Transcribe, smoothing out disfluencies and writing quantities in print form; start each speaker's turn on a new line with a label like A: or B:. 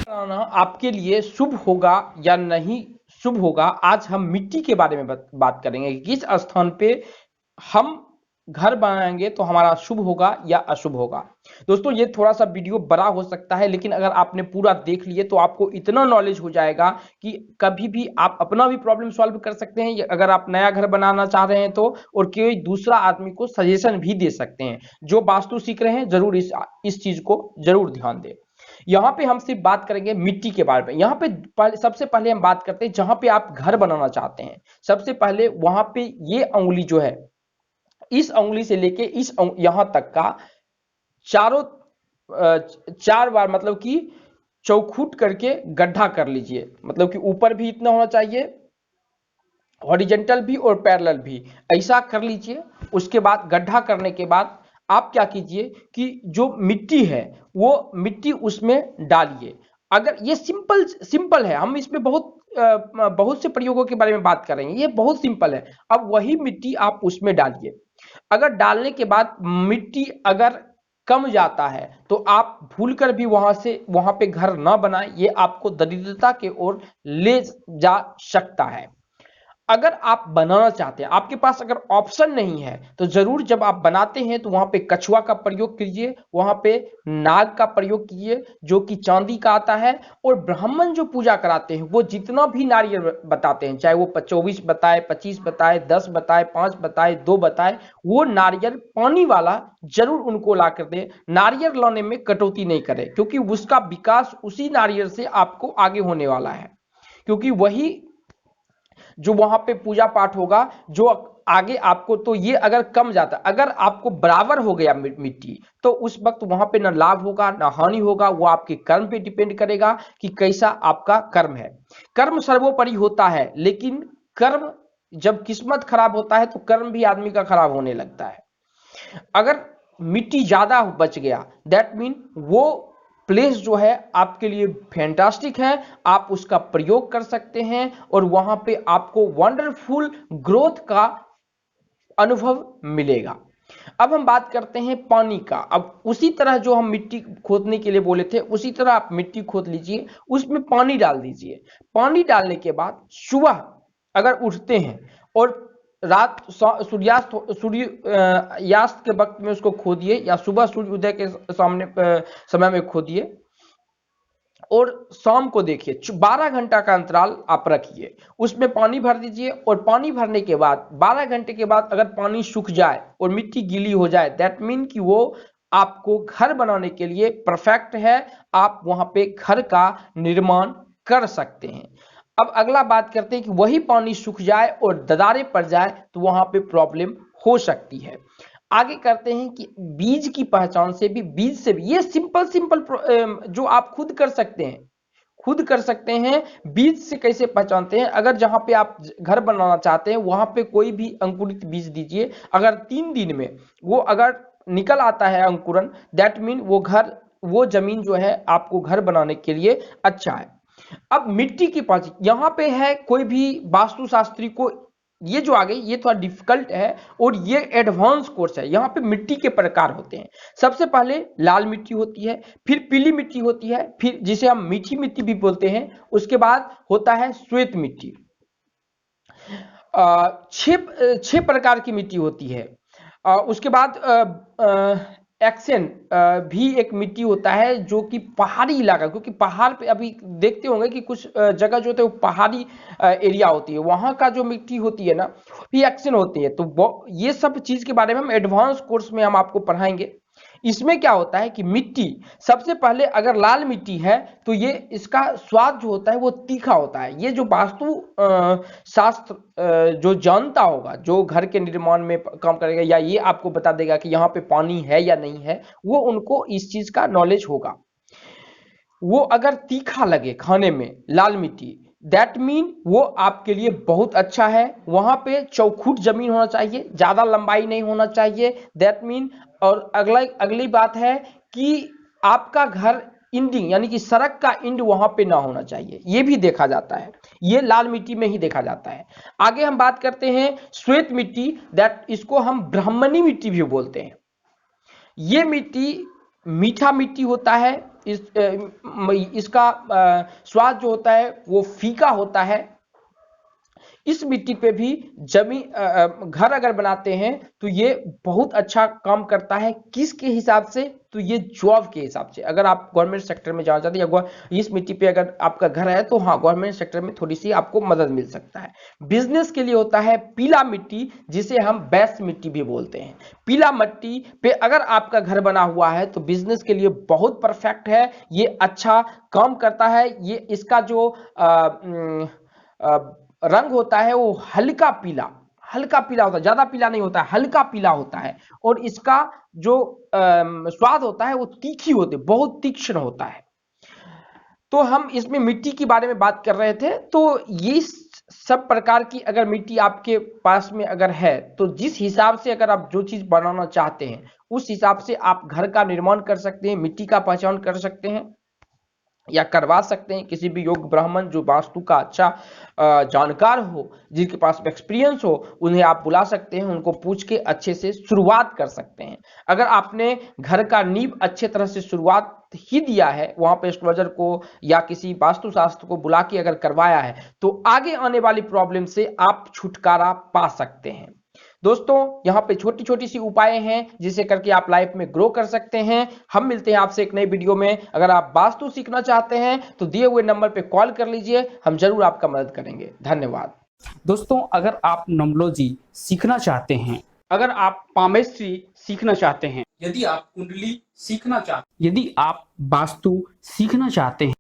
A: बनाना आपके लिए शुभ होगा या नहीं शुभ होगा, आज हम मिट्टी के बारे में बात करेंगे। किस स्थान पे हम घर बनाएंगे तो हमारा शुभ होगा या अशुभ होगा। दोस्तों ये थोड़ा सा वीडियो बड़ा हो सकता है, लेकिन अगर आपने पूरा देख लिए तो आपको इतना नॉलेज हो जाएगा कि कभी भी आप अपना भी प्रॉब्लम सॉल्व कर सकते हैं, अगर आप नया घर बनाना चाह रहे हैं तो, और कोई दूसरा आदमी को सजेशन भी दे सकते हैं। जो वास्तु सीख रहे हैं जरूर इस चीज को जरूर ध्यान दें। यहाँ पे हम सिर्फ बात करेंगे मिट्टी के बारे में। यहाँ पे सबसे पहले हम बात करते हैं जहां पे आप घर बनाना चाहते हैं। सबसे पहले वहां पे ये उंगली जो है, इस उंगली से लेके यहां तक का चारों 4 बार मतलब कि चौखुट करके गड्ढा कर लीजिए। मतलब कि ऊपर भी इतना होना चाहिए, हॉरिजेंटल भी और पैरेलल भी, ऐसा कर लीजिए। उसके बाद गड्ढा करने के बाद आप क्या कीजिए कि जो मिट्टी है वो मिट्टी उसमें डालिए। अगर ये सिंपल है, हम इसमें बहुत से प्रयोगों के बारे में बात करेंगे, ये बहुत सिंपल है। अब वही मिट्टी आप उसमें डालिए। अगर डालने के बाद मिट्टी अगर कम जाता है तो आप भूलकर भी वहां पे घर ना बनाएं, ये आपको दरिद्रता की ओर ले जा सकता है। अगर आप बनाना चाहते हैं, आपके पास अगर ऑप्शन नहीं है तो जरूर जब आप बनाते हैं तो वहां पे कछुआ का प्रयोग कीजिए, वहां पे नाग का प्रयोग कीजिए जो कि चांदी का आता है। और ब्राह्मण जो पूजा कराते हैं वो जितना भी नारियल बताते हैं, चाहे वो 24 बताए, 25 बताए, 10 बताए, 5 बताए, 2 बताए, वो नारियल पानी वाला जरूर उनको ला कर दे। नारियल लाने में कटौती नहीं करे, क्योंकि उसका विकास उसी नारियल से आपको आगे होने वाला है। क्योंकि वही जो वहां पे पूजा पाठ होगा जो आगे आपको, तो ये अगर कम जाता, अगर आपको बराबर हो गया मिट्टी, तो उस वक्त वहां पे ना लाभ होगा ना हानि होगा। वो आपके कर्म पे डिपेंड करेगा कि कैसा आपका कर्म है। कर्म सर्वोपरि होता है, लेकिन कर्म जब किस्मत खराब होता है तो कर्म भी आदमी का खराब होने लगता है। अगर मिट्टी ज्यादा बच गया, दैट मीन वो प्लेस जो है आपके लिए फैंटास्टिक है, आप उसका प्रयोग कर सकते हैं और वहां पे आपको वंडरफुल ग्रोथ का अनुभव मिलेगा। अब हम बात करते हैं पानी का। अब उसी तरह जो हम मिट्टी खोदने के लिए बोले थे, उसी तरह आप मिट्टी खोद लीजिए, उसमें पानी डाल दीजिए। पानी डालने के बाद सुबह अगर उठते हैं और रात सूर्यास्त के वक्त में उसको खोदिए, या सुबह सूर्य उदय के समय में खोदिए, और शाम को देखिए 12 घंटा का अंतराल आप रखिए, उसमें पानी भर दीजिए। और पानी भरने के बाद 12 घंटे के बाद अगर पानी सूख जाए और मिट्टी गीली हो जाए, दैट मीन कि वो आपको घर बनाने के लिए परफेक्ट है, आप वहां पे घर का निर्माण कर सकते हैं। अब अगला बात करते हैं कि वही पानी सूख जाए और दरारें पड़ जाए तो वहां पे प्रॉब्लम हो सकती है। आगे करते हैं कि बीज की पहचान से भी, बीज से भी, ये सिंपल जो आप खुद कर सकते हैं, बीज से कैसे पहचानते हैं। अगर जहां पे आप घर बनाना चाहते हैं वहां पे कोई भी अंकुरित बीज दीजिए, अगर 3 दिन में वो अगर निकल आता है अंकुरन, दैट मीन वो जमीन जो है आपको घर बनाने के लिए अच्छा है। अब मिट्टी की पहचान यहां पे है, कोई भी वास्तुशास्त्री को ये जो आ गई ये थोड़ा डिफिकल्ट है और ये एडवांस कोर्स है। यहाँ पे मिट्टी के प्रकार होते हैं। सबसे पहले लाल मिट्टी होती है, फिर पीली मिट्टी होती है, फिर जिसे हम मीठी मिट्टी भी बोलते हैं, उसके बाद होता है श्वेत मिट्टी। 6 प्रकार की मिट्टी होती है। उसके बाद एक्सेन भी एक मिट्टी होता है जो कि पहाड़ी इलाका, क्योंकि पहाड़ पे अभी देखते होंगे कि कुछ जगह जो होते हैं वो पहाड़ी एरिया होती है, वहां का जो मिट्टी होती है ना भी एक्सेन होती है। तो ये सब चीज के बारे में हम एडवांस कोर्स में हम आपको पढ़ाएंगे। इसमें क्या होता है कि मिट्टी सबसे पहले अगर लाल मिट्टी है तो ये इसका स्वाद जो होता है वो तीखा होता है। ये जो वास्तु शास्त्र जो जानता होगा, जो घर के निर्माण में काम करेगा या ये आपको बता देगा कि यहाँ पे पानी है या नहीं है, वो उनको इस चीज का नॉलेज होगा। वो अगर तीखा लगे खाने में लाल मिट्टी, दैट मीन वो आपके लिए बहुत अच्छा है। वहां पे चौखुट जमीन होना चाहिए, ज्यादा लंबाई नहीं होना चाहिए, दैट मीन। और अगली बात है कि आपका घर इंडिंग यानी कि सड़क का इंड वहां पे ना होना चाहिए, ये भी देखा जाता है, ये लाल मिट्टी में ही देखा जाता है। आगे हम बात करते हैं श्वेत मिट्टी, दैट इसको हम ब्राह्मणी मिट्टी भी बोलते हैं। ये मिट्टी मीठा मिट्टी होता है, इसका स्वाद जो होता है वो फीका होता है। इस मिट्टी पे भी घर अगर बनाते हैं तो ये बहुत अच्छा काम करता है। किसके हिसाब से? तो ये जॉब के हिसाब से। अगर आप गवर्नमेंट सेक्टर में जाना चाहते हैं या इस मिट्टी पे अगर आपका घर है तो हाँ, गवर्नमेंट सेक्टर में थोड़ी सी आपको मदद मिल सकता है। बिजनेस के लिए होता है पीला मिट्टी, जिसे हम बेस्ट मिट्टी भी बोलते हैं। पीला मिट्टी पे अगर आपका घर बना हुआ है तो बिजनेस के लिए बहुत परफेक्ट है, ये अच्छा काम करता है। ये इसका जो रंग होता है वो हल्का पीला होता है, ज्यादा पीला नहीं होता है, हल्का पीला होता है। और इसका जो स्वाद होता है वो तीखी होती है, बहुत तीक्ष्ण होता है। तो हम इसमें मिट्टी के बारे में बात कर रहे थे। तो ये सब प्रकार की अगर मिट्टी आपके पास में अगर है तो जिस हिसाब से अगर आप जो चीज बनाना चाहते हैं उस हिसाब से आप घर का निर्माण कर सकते हैं, मिट्टी का पहचान कर सकते हैं या करवा सकते हैं। किसी भी योग्य ब्राह्मण जो वास्तु का अच्छा जानकार हो, जिनके पास एक्सपीरियंस हो, उन्हें आप बुला सकते हैं, उनको पूछ के अच्छे से शुरुआत कर सकते हैं। अगर आपने घर का नींव अच्छे तरह से शुरुआत ही दिया है, वहां पे एस्ट्रोलॉजर को या किसी वास्तु शास्त्र को बुला के अगर करवाया है तो आगे आने वाली प्रॉब्लम से आप छुटकारा पा सकते हैं। दोस्तों, यहाँ पे छोटी छोटी सी उपाय हैं जिसे करके आप लाइफ में ग्रो कर सकते हैं। हम मिलते हैं आपसे एक नई वीडियो में। अगर आप वास्तु सीखना चाहते हैं तो दिए हुए नंबर पे कॉल कर लीजिए, हम जरूर आपका मदद करेंगे। धन्यवाद।
B: दोस्तों, अगर आप न्यूमरोलॉजी सीखना चाहते हैं, अगर आप पामेस्ट्री सीखना चाहते हैं, यदि आप कुंडली सीखना चाहते हैं, यदि आप वास्तु सीखना चाहते हैं,